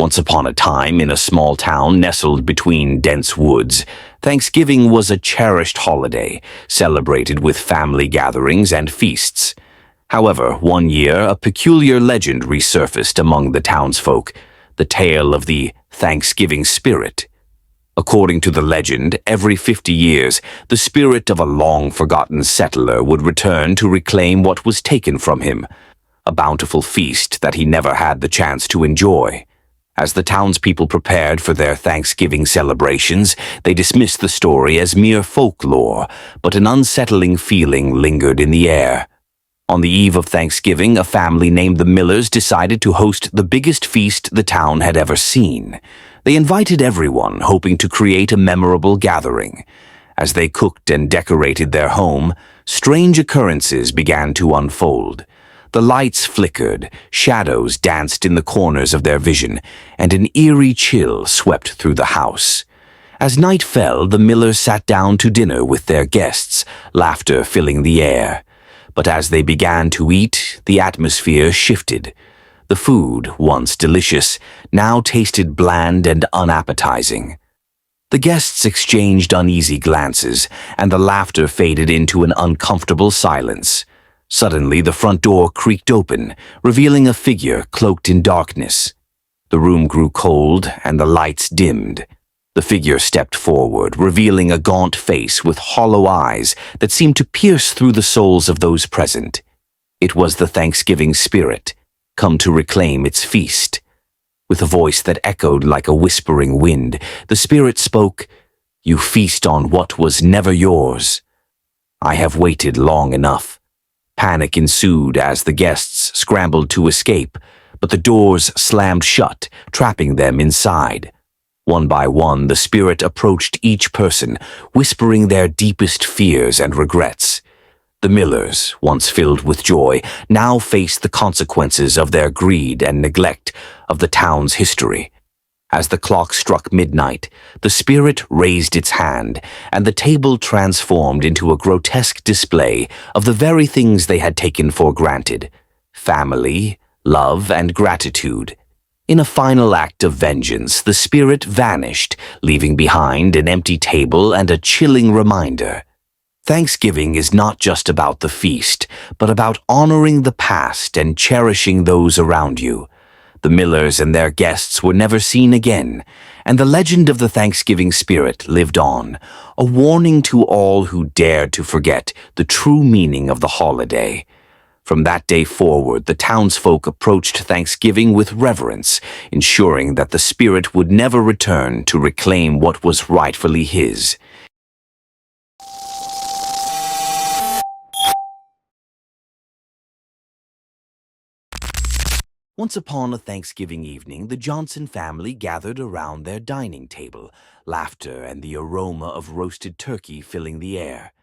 Once upon a time, in a small town nestled between dense woods, Thanksgiving was a cherished holiday, celebrated with family gatherings and feasts. However, one year, a peculiar legend resurfaced among the townsfolk, the tale of the Thanksgiving spirit. According to the legend, every 50 years, the spirit of a long-forgotten settler would return to reclaim what was taken from him, a bountiful feast that he never had the chance to enjoy. As the townspeople prepared for their Thanksgiving celebrations, they dismissed the story as mere folklore, but an unsettling feeling lingered in the air. On the eve of Thanksgiving, a family named the Millers decided to host the biggest feast the town had ever seen. They invited everyone, hoping to create a memorable gathering. As they cooked and decorated their home, strange occurrences began to unfold. The lights flickered, shadows danced in the corners of their vision, and an eerie chill swept through the house. As night fell, the Millers sat down to dinner with their guests, laughter filling the air. But as they began to eat, the atmosphere shifted. The food, once delicious, now tasted bland and unappetizing. The guests exchanged uneasy glances, and the laughter faded into an uncomfortable silence. Suddenly, the front door creaked open, revealing a figure cloaked in darkness. The room grew cold, and the lights dimmed. The figure stepped forward, revealing a gaunt face with hollow eyes that seemed to pierce through the souls of those present. It was the Thanksgiving spirit, come to reclaim its feast. With a voice that echoed like a whispering wind, the spirit spoke, "You feast on what was never yours. I have waited long enough." Panic ensued as the guests scrambled to escape, but the doors slammed shut, trapping them inside. One by one, the spirit approached each person, whispering their deepest fears and regrets. The Millers, once filled with joy, now faced the consequences of their greed and neglect of the town's history. As the clock struck midnight, the spirit raised its hand, and the table transformed into a grotesque display of the very things they had taken for granted: family, love, and gratitude. In a final act of vengeance, the spirit vanished, leaving behind an empty table and a chilling reminder. Thanksgiving is not just about the feast, but about honoring the past and cherishing those around you. The Millers and their guests were never seen again, and the legend of the Thanksgiving spirit lived on, a warning to all who dared to forget the true meaning of the holiday. From that day forward, the townsfolk approached Thanksgiving with reverence, ensuring that the spirit would never return to reclaim what was rightfully his. Once upon a Thanksgiving evening, the Johnson family gathered around their dining table, laughter and the aroma of roasted turkey filling the air.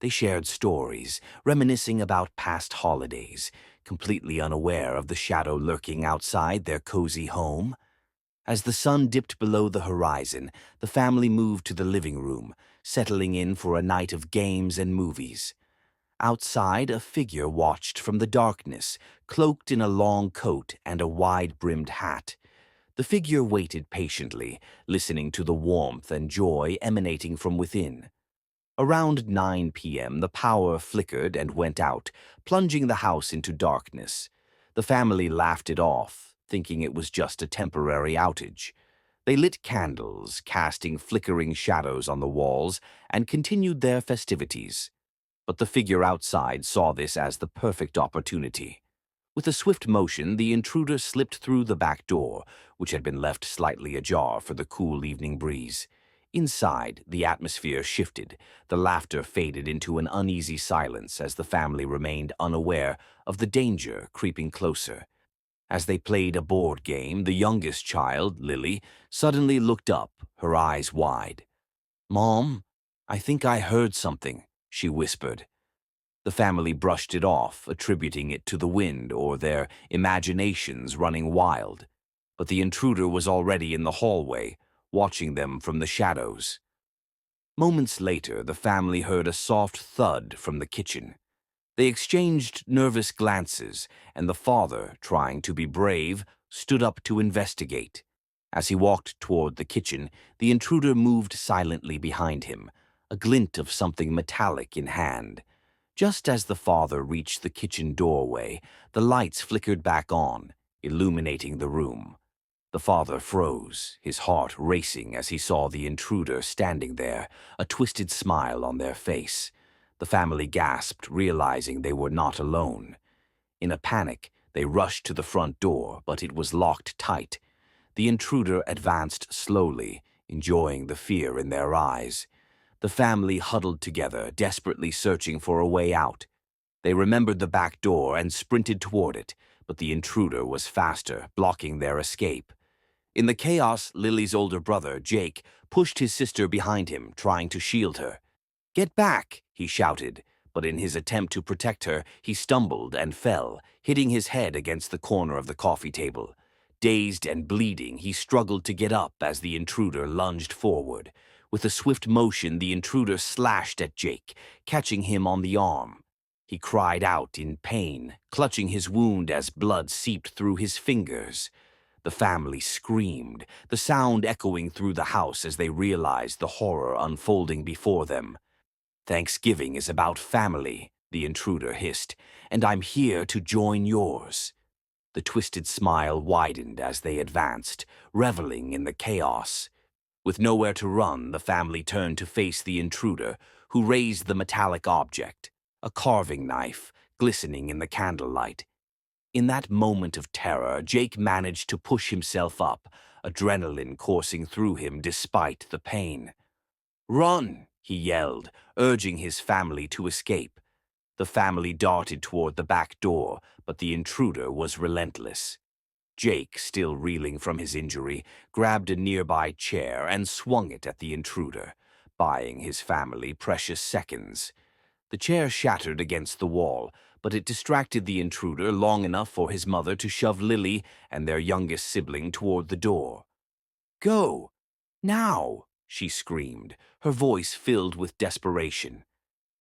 They shared stories, reminiscing about past holidays, completely unaware of the shadow lurking outside their cozy home. As the sun dipped below the horizon, the family moved to the living room, settling in for a night of games and movies. Outside, a figure watched from the darkness, cloaked in a long coat and a wide-brimmed hat. The figure waited patiently, listening to the warmth and joy emanating from within. Around 9 p.m., the power flickered and went out, plunging the house into darkness. The family laughed it off, thinking it was just a temporary outage. They lit candles, casting flickering shadows on the walls, and continued their festivities. But the figure outside saw this as the perfect opportunity. With a swift motion, the intruder slipped through the back door, which had been left slightly ajar for the cool evening breeze. Inside, the atmosphere shifted. The laughter faded into an uneasy silence as the family remained unaware of the danger creeping closer. As they played a board game, the youngest child, Lily, suddenly looked up, her eyes wide. "Mom, I think I heard something," she whispered. The family brushed it off, attributing it to the wind or their imaginations running wild. But the intruder was already in the hallway, watching them from the shadows. Moments later, the family heard a soft thud from the kitchen. They exchanged nervous glances, and the father, trying to be brave, stood up to investigate. As he walked toward the kitchen, the intruder moved silently behind him, a glint of something metallic in hand. Just as the father reached the kitchen doorway, the lights flickered back on, illuminating the room. The father froze, his heart racing as he saw the intruder standing there, a twisted smile on their face. The family gasped, realizing they were not alone. In a panic, they rushed to the front door, but it was locked tight. The intruder advanced slowly, enjoying the fear in their eyes. The family huddled together, desperately searching for a way out. They remembered the back door and sprinted toward it, but the intruder was faster, blocking their escape. In the chaos, Lily's older brother, Jake, pushed his sister behind him, trying to shield her. "Get back!" he shouted, but in his attempt to protect her, he stumbled and fell, hitting his head against the corner of the coffee table. Dazed and bleeding, he struggled to get up as the intruder lunged forward. With a swift motion, the intruder slashed at Jake, catching him on the arm. He cried out in pain, clutching his wound as blood seeped through his fingers. The family screamed, the sound echoing through the house as they realized the horror unfolding before them. "Thanksgiving is about family," the intruder hissed, "and I'm here to join yours." The twisted smile widened as they advanced, reveling in the chaos. With nowhere to run, the family turned to face the intruder, who raised the metallic object, a carving knife, glistening in the candlelight. In that moment of terror, Jake managed to push himself up, adrenaline coursing through him despite the pain. "Run!" he yelled, urging his family to escape. The family darted toward the back door, but the intruder was relentless. Jake, still reeling from his injury, grabbed a nearby chair and swung it at the intruder, buying his family precious seconds. The chair shattered against the wall, but it distracted the intruder long enough for his mother to shove Lily and their youngest sibling toward the door. "Go! Now!" she screamed, her voice filled with desperation.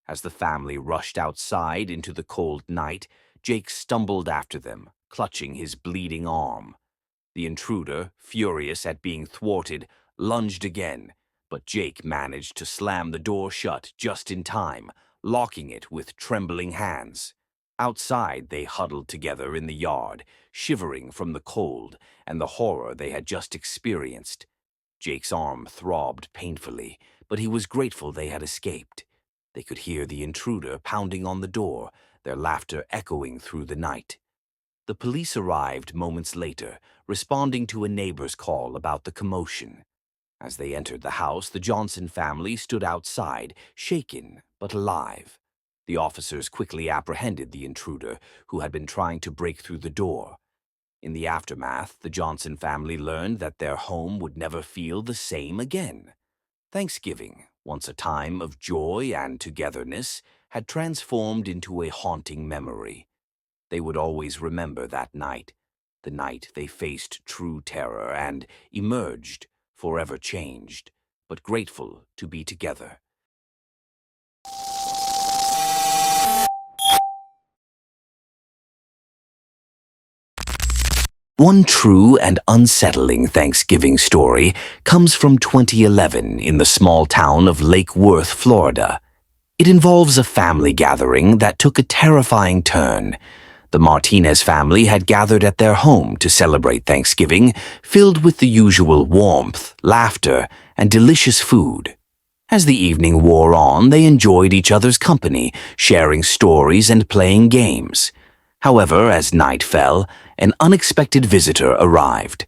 As the family rushed outside into the cold night, Jake stumbled after them, clutching his bleeding arm. The intruder, furious at being thwarted, lunged again, but Jake managed to slam the door shut just in time, locking it with trembling hands. Outside, they huddled together in the yard, shivering from the cold and the horror they had just experienced. Jake's arm throbbed painfully, but he was grateful they had escaped. They could hear the intruder pounding on the door, their laughter echoing through the night. The police arrived moments later, responding to a neighbor's call about the commotion. As they entered the house, the Johnson family stood outside, shaken but alive. The officers quickly apprehended the intruder, who had been trying to break through the door. In the aftermath, the Johnson family learned that their home would never feel the same again. Thanksgiving, once a time of joy and togetherness, had transformed into a haunting memory. They would always remember that night, the night they faced true terror and emerged, forever changed, but grateful to be together. One true and unsettling Thanksgiving story comes from 2011 in the small town of Lake Worth, Florida. It involves a family gathering that took a terrifying turn. The Martinez family had gathered at their home to celebrate Thanksgiving, filled with the usual warmth, laughter, and delicious food. As the evening wore on, they enjoyed each other's company, sharing stories and playing games. However, as night fell, an unexpected visitor arrived.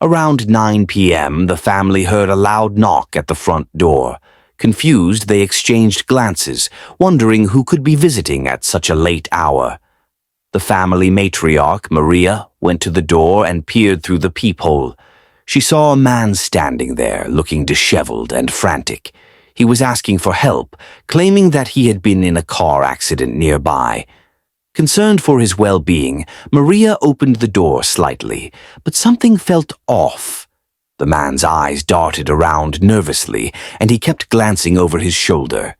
Around 9 p.m., the family heard a loud knock at the front door. Confused, they exchanged glances, wondering who could be visiting at such a late hour. The family matriarch, Maria, went to the door and peered through the peephole. She saw a man standing there, looking disheveled and frantic. He was asking for help, claiming that he had been in a car accident nearby. Concerned for his well-being, Maria opened the door slightly, but something felt off. The man's eyes darted around nervously, and he kept glancing over his shoulder.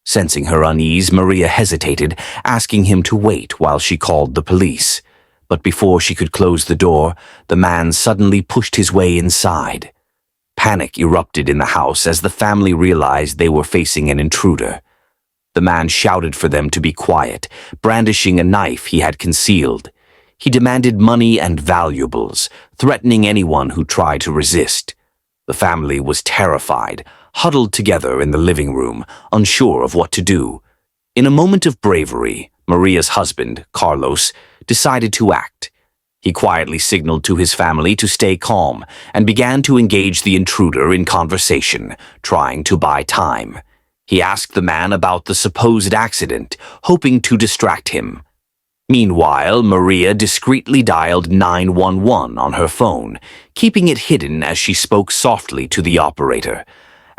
Sensing her unease, Maria hesitated, asking him to wait while she called the police. But before she could close the door, the man suddenly pushed his way inside. Panic erupted in the house as the family realized they were facing an intruder. The man shouted for them to be quiet, brandishing a knife he had concealed. He demanded money and valuables, threatening anyone who tried to resist. The family was terrified, huddled together in the living room, unsure of what to do. In a moment of bravery, Maria's husband, Carlos, decided to act. He quietly signaled to his family to stay calm and began to engage the intruder in conversation, trying to buy time. He asked the man about the supposed accident, hoping to distract him. Meanwhile, Maria discreetly dialed 911 on her phone, keeping it hidden as she spoke softly to the operator.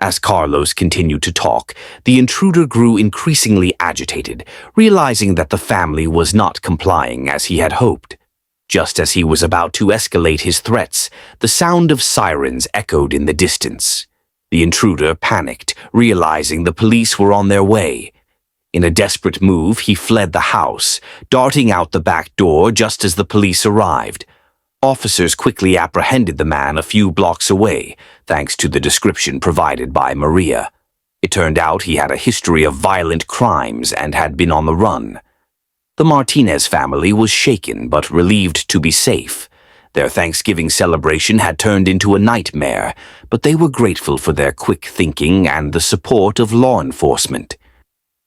As Carlos continued to talk, the intruder grew increasingly agitated, realizing that the family was not complying as he had hoped. Just as he was about to escalate his threats, the sound of sirens echoed in the distance. The intruder panicked, realizing the police were on their way. In a desperate move, he fled the house, darting out the back door just as the police arrived. Officers quickly apprehended the man a few blocks away, thanks to the description provided by Maria. It turned out he had a history of violent crimes and had been on the run. The Martinez family was shaken but relieved to be safe. Their Thanksgiving celebration had turned into a nightmare, but they were grateful for their quick thinking and the support of law enforcement.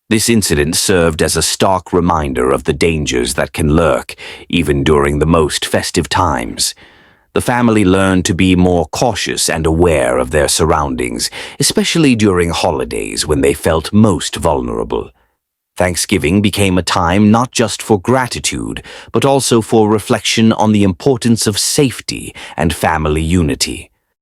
This incident served as a stark reminder of the dangers that can lurk, even during the most festive times. The family learned to be more cautious and aware of their surroundings, especially during holidays when they felt most vulnerable. Thanksgiving became a time not just for gratitude, but also for reflection on the importance of safety and family unity.